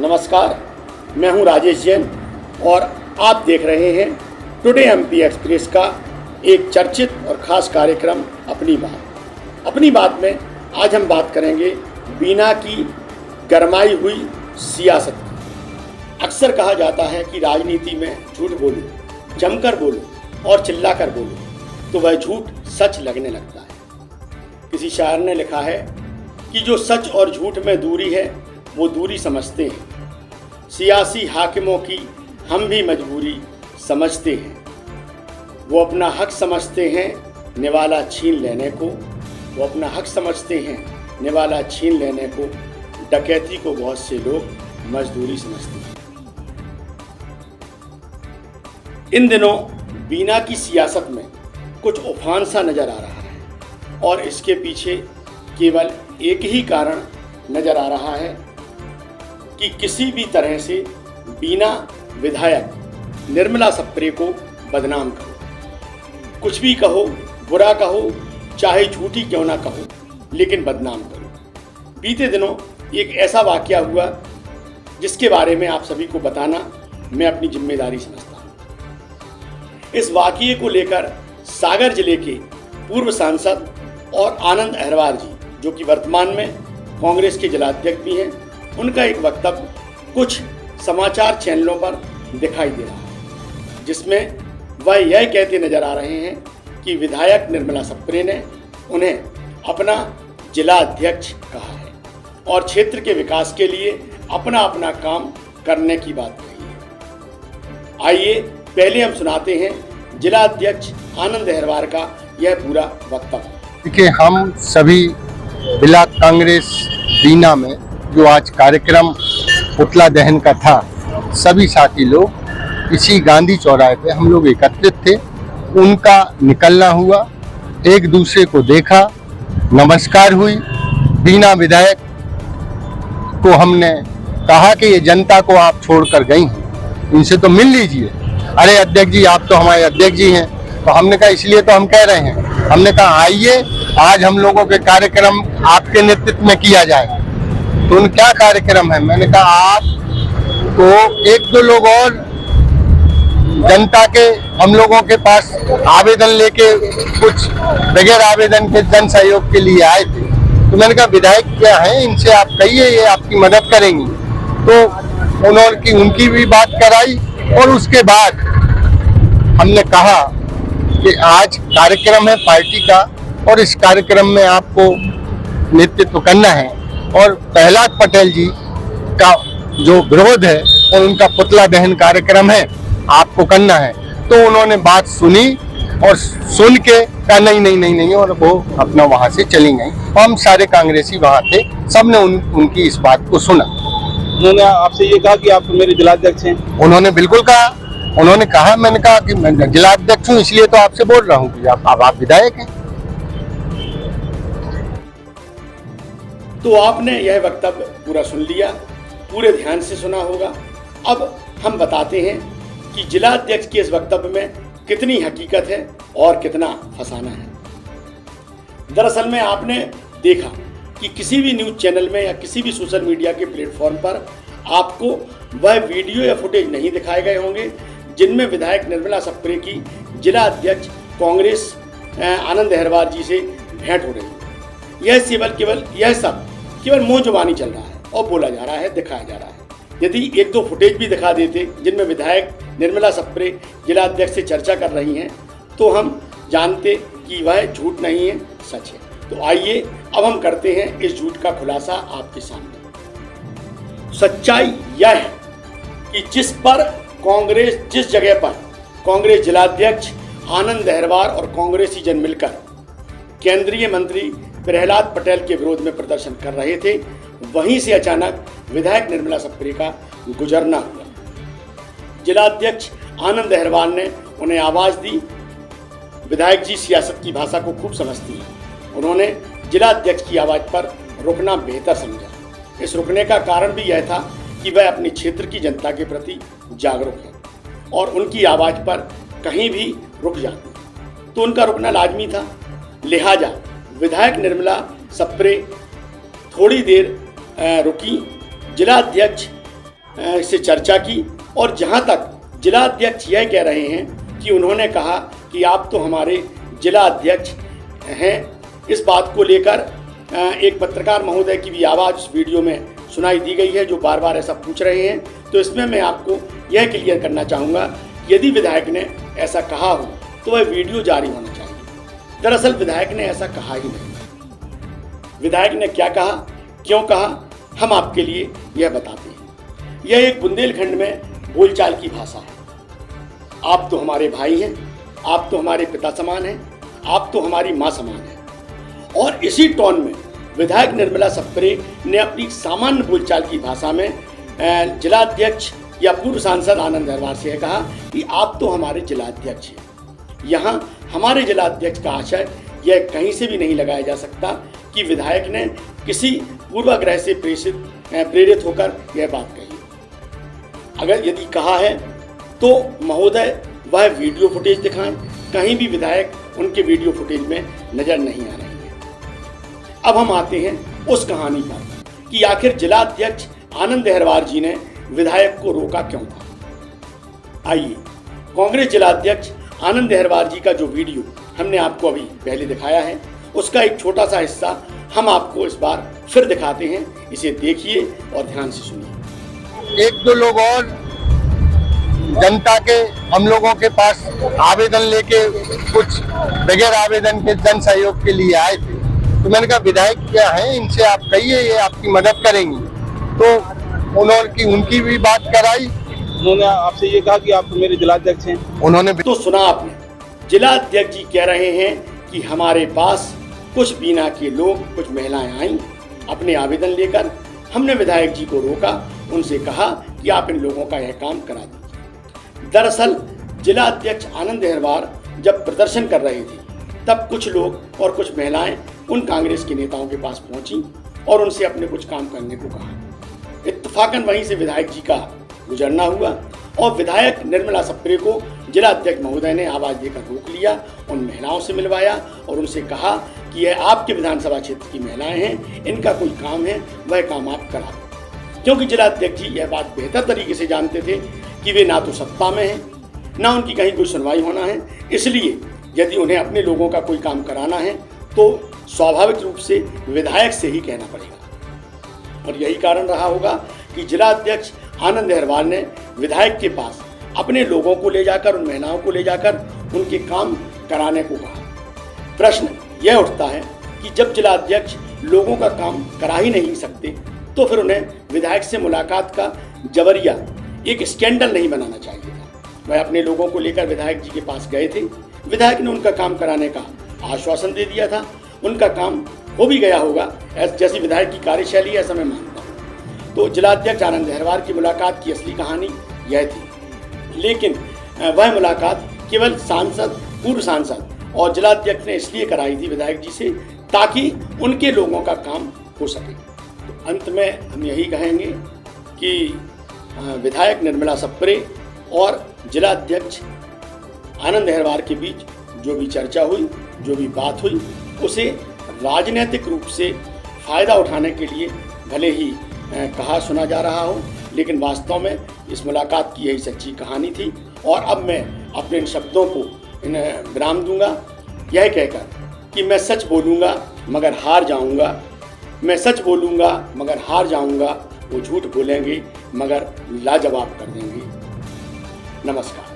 नमस्कार, मैं हूं राजेश जैन और आप देख रहे हैं टुडे एमपी एक्सप्रेस का एक चर्चित और ख़ास कार्यक्रम अपनी बात में आज हम बात करेंगे बीना की गरमाई हुई सियासत की। अक्सर कहा जाता है कि राजनीति में झूठ बोलो, जमकर बोलो और चिल्लाकर बोलो तो वह झूठ सच लगने लगता है। किसी शायर ने लिखा है कि जो सच और झूठ में दूरी है वो दूरी समझते हैं। सियासी हाकिमों की हम भी मजबूरी समझते हैं। वो अपना हक समझते हैं निवाला छीन लेने को, वो अपना हक समझते हैं निवाला छीन लेने को। डकैती को बहुत से लोग मजदूरी समझते हैं। इन दिनों बीना की सियासत में कुछ उफान सा नजर आ रहा है और इसके पीछे केवल एक ही कारण नजर आ रहा है कि किसी भी तरह से बीना विधायक निर्मला सप्रे को बदनाम करो। कुछ भी कहो, बुरा कहो, चाहे झूठी क्यों ना कहो, लेकिन बदनाम करो। बीते दिनों एक ऐसा वाकया हुआ जिसके बारे में आप सभी को बताना मैं अपनी जिम्मेदारी समझता हूँ। इस वाकये को लेकर सागर जिले के पूर्व सांसद और आनंद अहरवार जी, जो कि वर्तमान में कांग्रेस के जिलाध्यक्ष भी हैं, उनका एक वक्तव्य कुछ समाचार चैनलों पर दिखाई दे रहा है, जिसमें वह यह कहते नजर आ रहे हैं कि विधायक निर्मला सप्रे ने उन्हें अपना जिला अध्यक्ष कहा है और क्षेत्र के विकास के लिए अपना अपना काम करने की बात कही है। आइए पहले हम सुनाते हैं जिला अध्यक्ष आनंद अहरवार का यह पूरा वक्तव्य। देखिए, हम सभी ब्लॉक कांग्रेस बीना में जो आज कार्यक्रम पुतला दहन का था, सभी साथी लोग इसी गांधी चौराहे पे हम लोग एकत्रित थे। उनका निकलना हुआ, एक दूसरे को देखा, नमस्कार हुई। बीना विधायक को हमने कहा कि ये जनता को आप छोड़कर गई हैं, इनसे तो मिल लीजिए। अरे अध्यक्ष जी, आप तो हमारे अध्यक्ष जी हैं। तो हमने कहा इसलिए तो हम कह रहे हैं। हमने कहा आइए आज हम लोगों के कार्यक्रम आपके नेतृत्व में किया जाए। तो उन क्या कार्यक्रम है? मैंने कहा आप तो एक दो लोग और जनता के हम लोगों के पास आवेदन लेके कुछ बगैर आवेदन के जन सहयोग के लिए आए थे। तो मैंने कहा विधायक क्या है, इनसे आप कहिए, ये आपकी मदद करेंगी। तो उन्होंने उनकी भी बात कराई और उसके बाद हमने कहा कि आज कार्यक्रम है पार्टी का और इस कार्यक्रम में आपको नेतृत्व करना है और प्रहलाद पटेल जी का जो विरोध है और उनका पुतला दहन कार्यक्रम है आपको करना है। तो उन्होंने बात सुनी और सुन के कहा नहीं और वो अपना वहां से चली गई। हम सारे कांग्रेसी वहां थे, सबने उनकी इस बात को सुना। उन्होंने आपसे ये कहा कि आप मेरे जिलाध्यक्ष हैं? उन्होंने बिल्कुल कहा। उन्होंने कहा, मैंने कहा कि मैं जिलाध्यक्ष हूँ, इसलिए तो आपसे बोल रहा हूँ कि आप विधायक हैं। तो आपने यह वक्तव्य पूरा सुन लिया, पूरे ध्यान से सुना होगा। अब हम बताते हैं कि जिला अध्यक्ष के इस वक्तव्य में कितनी हकीकत है और कितना फसाना है। दरअसल में आपने देखा कि किसी भी न्यूज़ चैनल में या किसी भी सोशल मीडिया के प्लेटफॉर्म पर आपको वह वीडियो या फुटेज नहीं दिखाए गए होंगे जिनमें विधायक निर्मला सप्रे की जिला अध्यक्ष कांग्रेस आनंद अहरवार जी से भेंट हो रही है। यह सब केवल मुंह जुबानी चल रहा है और बोला जा रहा है, दिखाया जा रहा है। यदि एक दो फुटेज भी दिखा देते जिनमें विधायक निर्मला सप्रे जिला अध्यक्ष से चर्चा कर रही हैं तो हम जानते कि वह झूठ नहीं है, सच है। तो आइए अब हम करते हैं इस झूठ का खुलासा आपके सामने। सच्चाई यह है कि जिस जगह पर कांग्रेस जिलाध्यक्ष आनंद अहरवार और कांग्रेसी जन मिलकर केंद्रीय मंत्री प्रहलाद पटेल के विरोध में प्रदर्शन कर रहे थे, वहीं से अचानक विधायक निर्मला सप्रे का गुजरना हुआ। जिलाध्यक्ष आनंद अहरवार ने उन्हें आवाज दी। विधायक जी सियासत की भाषा को खूब समझती हैं। उन्होंने जिलाध्यक्ष की आवाज पर रुकना बेहतर समझा। इस रुकने का कारण भी यह था कि वह अपने क्षेत्र की जनता के प्रति जागरूक है और उनकी आवाज पर कहीं भी रुक जाती, तो उनका रुकना लाजमी था। लिहाजा विधायक निर्मला सप्रे थोड़ी देर रुकी। जिला अध्यक्ष से चर्चा की और जहां तक जिला अध्यक्ष यह कह रहे हैं कि उन्होंने कहा कि आप तो हमारे जिला अध्यक्ष हैं, इस बात को लेकर एक पत्रकार महोदय की भी आवाज़ उस वीडियो में सुनाई दी गई है जो बार बार ऐसा पूछ रहे हैं। तो इसमें मैं आपको यह क्लियर करना चाहूँगा, यदि विधायक ने ऐसा कहा हो तो वह वीडियो जारी होना चाहिए। दरअसल विधायक ने ऐसा कहा ही नहीं। विधायक ने क्या कहा, क्यों कहा, हम आपके लिए यह बताते हैं। यह एक बुंदेलखंड में बोलचाल की भाषा है। आप तो हमारे भाई हैं, आप तो हमारे पिता समान हैं, आप तो हमारी माँ समान हैं। और इसी टोन में विधायक निर्मला सप्रे ने अपनी सामान्य बोलचाल की भाषा में जिलाध्यक्ष या पूर्व सांसद आनंद अहिरवार से कहा कि आप तो हमारे जिलाध्यक्ष हैं। यहाँ हमारे जिलाध्यक्ष का आशय यह कहीं से भी नहीं लगाया जा सकता कि विधायक ने किसी पूर्वाग्रह से प्रेरित होकर यह बात कही। अगर यदि कहा है तो महोदय वह वीडियो फुटेज दिखाएं। कहीं भी विधायक उनके वीडियो फुटेज में नजर नहीं आ रहे हैं। अब हम आते हैं उस कहानी पर कि आखिर जिलाध्यक्ष आनंद अहिरवार जी ने विधायक को रोका क्यों था। आइए, कांग्रेस जिलाध्यक्ष आनंद अहिरवार जी का जो वीडियो हमने आपको अभी पहले दिखाया है उसका एक छोटा सा हिस्सा हम आपको इस बार फिर दिखाते हैं। इसे देखिए और ध्यान से सुनिए। एक दो लोग और जनता के हम लोगों के पास आवेदन लेके कुछ बगैर आवेदन के जन सहयोग के लिए आए थे। तो मैंने कहा विधायक क्या है, इनसे आप कहिए, ये आपकी मदद करेंगी। तो उनकी भी बात कराई। उन्होंने आपसे ये कहा कि आप तो मेरे जिलाध्यक्ष हैं। उन्होंने तो सुना आपने, जिलाध्यक्ष जी कह रहे हैं कि हमारे पास कुछ बीना के लोग, कुछ महिलाएं आईं अपने आवेदन लेकर। हमने विधायक जी को रोका, उनसे कहा कि आप इन लोगों का यह काम करा दीजिए। दरअसल जिला अध्यक्ष आनंद अहिरवार जब प्रदर्शन कर रहे थे तब कुछ लोग और कुछ महिलाएं उन कांग्रेस के नेताओं के पास पहुंची और उनसे अपने कुछ काम करने को कहा। इत्तफाकन वहीं से विधायक जी का गुजरना हुआ और विधायक निर्मला सप्रे को जिला अध्यक्ष महोदय ने आवाज देकर रोक लिया, उन महिलाओं से मिलवाया और उनसे कहा कि यह आपके विधानसभा क्षेत्र की महिलाएं हैं, इनका कोई काम है, वह काम आप करा दो। क्योंकि जिला अध्यक्ष जी यह बात बेहतर तरीके से जानते थे कि वे ना तो सत्ता में हैं, ना उनकी कहीं कोई सुनवाई होना है। इसलिए यदि उन्हें अपने लोगों का कोई काम कराना है तो स्वाभाविक रूप से विधायक से ही कहना पड़ेगा। और यही कारण रहा होगा कि जिला अध्यक्ष आनंद अहिरवार ने विधायक के पास अपने लोगों को ले जाकर, उन महिलाओं को ले जाकर उनके काम कराने को कहा। प्रश्न यह उठता है कि जब जिला अध्यक्ष लोगों का काम करा ही नहीं सकते तो फिर उन्हें विधायक से मुलाकात का जबरिया एक स्कैंडल नहीं बनाना चाहिए था। वह अपने लोगों को लेकर विधायक जी के पास गए थे, विधायक ने उनका काम कराने का आश्वासन दे दिया था, उनका काम हो भी गया होगा जैसी विधायक की कार्यशैली है, ऐसा मैं मानता हूँ। तो जिलाध्यक्ष आनंद अहिरवार की मुलाकात की असली कहानी यह थी, लेकिन वह मुलाकात केवल सांसद, पूर्व सांसद और जिलाध्यक्ष ने इसलिए कराई थी विधायक जी से ताकि उनके लोगों का काम हो सके। तो अंत में हम यही कहेंगे कि विधायक निर्मला सप्रे और जिलाध्यक्ष आनंद अहिरवार के बीच जो भी चर्चा हुई, जो भी बात हुई, उसे राजनीतिक रूप से फायदा उठाने के लिए भले ही कहा सुना जा रहा हो, लेकिन वास्तव में इस मुलाकात की यही सच्ची कहानी थी। और अब मैं अपने इन शब्दों को विराम दूंगा यह कहकर कि मैं सच बोलूँगा मगर हार जाऊँगा, मैं सच बोलूँगा मगर हार जाऊँगा, वो झूठ बोलेंगे मगर लाजवाब कर देंगे। नमस्कार।